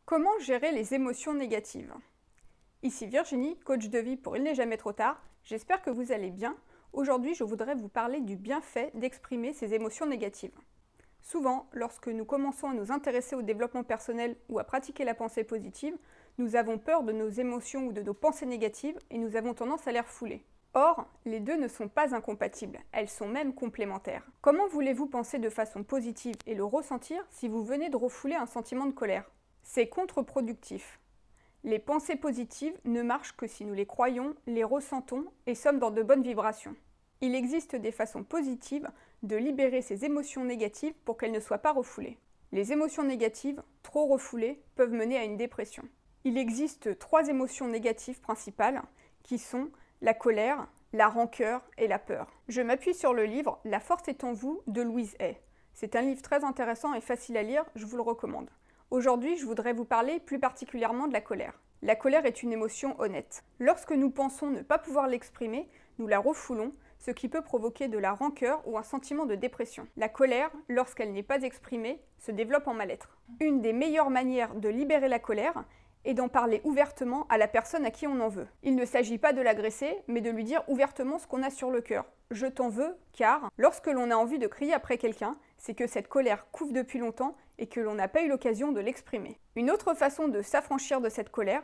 Comment gérer les émotions négatives? Ici Virginie, coach de vie pour Il n'est jamais trop tard. J'espère que vous allez bien. Aujourd'hui, je voudrais vous parler du bienfait d'exprimer ses émotions négatives. Souvent, lorsque nous commençons à nous intéresser au développement personnel ou à pratiquer la pensée positive, nous avons peur de nos émotions ou de nos pensées négatives et nous avons tendance à les refouler. Or, les deux ne sont pas incompatibles, elles sont même complémentaires. Comment voulez-vous penser de façon positive et le ressentir si vous venez de refouler un sentiment de colère? C'est contre-productif. Les pensées positives ne marchent que si nous les croyons, les ressentons et sommes dans de bonnes vibrations. Il existe des façons positives de libérer ces émotions négatives pour qu'elles ne soient pas refoulées. Les émotions négatives, trop refoulées, peuvent mener à une dépression. Il existe 3 émotions négatives principales qui sont la colère, la rancœur et la peur. Je m'appuie sur le livre « La force est en vous » de Louise Hay. C'est un livre très intéressant et facile à lire, je vous le recommande. Aujourd'hui, je voudrais vous parler plus particulièrement de la colère. La colère est une émotion honnête. Lorsque nous pensons ne pas pouvoir l'exprimer, nous la refoulons, ce qui peut provoquer de la rancœur ou un sentiment de dépression. La colère, lorsqu'elle n'est pas exprimée, se développe en mal-être. Une des meilleures manières de libérer la colère est d'en parler ouvertement à la personne à qui on en veut. Il ne s'agit pas de l'agresser, mais de lui dire ouvertement ce qu'on a sur le cœur. Je t'en veux, car lorsque l'on a envie de crier après quelqu'un, c'est que cette colère couve depuis longtemps et que l'on n'a pas eu l'occasion de l'exprimer. Une autre façon de s'affranchir de cette colère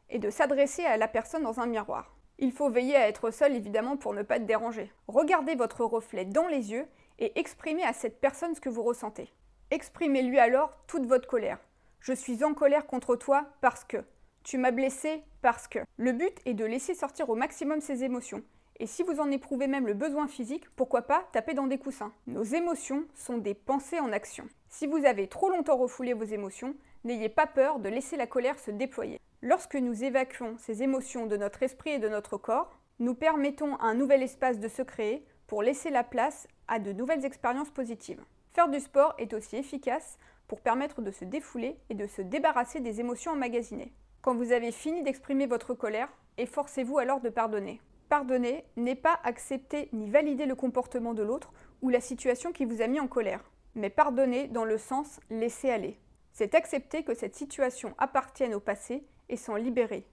est de s'adresser à la personne dans un miroir. Il faut veiller à être seul évidemment pour ne pas être dérangé. Regardez votre reflet dans les yeux et exprimez à cette personne ce que vous ressentez. Exprimez-lui alors toute votre colère. Je suis en colère contre toi parce que. Tu m'as blessé parce que. Le but est de laisser sortir au maximum ses émotions. Et si vous en éprouvez même le besoin physique, pourquoi pas taper dans des coussins. Nos émotions sont des pensées en action. Si vous avez trop longtemps refoulé vos émotions, n'ayez pas peur de laisser la colère se déployer. Lorsque nous évacuons ces émotions de notre esprit et de notre corps, nous permettons à un nouvel espace de se créer pour laisser la place à de nouvelles expériences positives. Faire du sport est aussi efficace pour permettre de se défouler et de se débarrasser des émotions emmagasinées. Quand vous avez fini d'exprimer votre colère, efforcez-vous alors de pardonner. Pardonner n'est pas accepter ni valider le comportement de l'autre ou la situation qui vous a mis en colère, mais pardonner dans le sens laisser aller. C'est accepter que cette situation appartienne au passé et s'en libérer.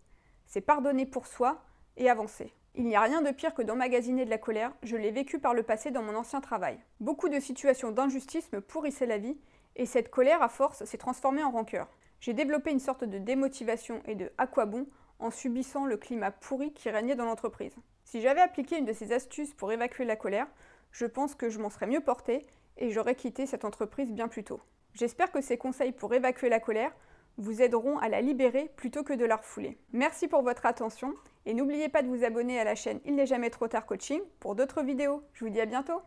C'est pardonner pour soi et avancer. Il n'y a rien de pire que d'emmagasiner de la colère, je l'ai vécu par le passé dans mon ancien travail. Beaucoup de situations d'injustice me pourrissaient la vie et cette colère à force s'est transformée en rancœur. J'ai développé une sorte de démotivation et de « à quoi bon ?» en subissant le climat pourri qui régnait dans l'entreprise. Si j'avais appliqué une de ces astuces pour évacuer la colère, je pense que je m'en serais mieux portée et j'aurais quitté cette entreprise bien plus tôt. J'espère que ces conseils pour évacuer la colère vous aideront à la libérer plutôt que de la refouler. Merci pour votre attention et n'oubliez pas de vous abonner à la chaîne Il n'est jamais trop tard coaching pour d'autres vidéos. Je vous dis à bientôt.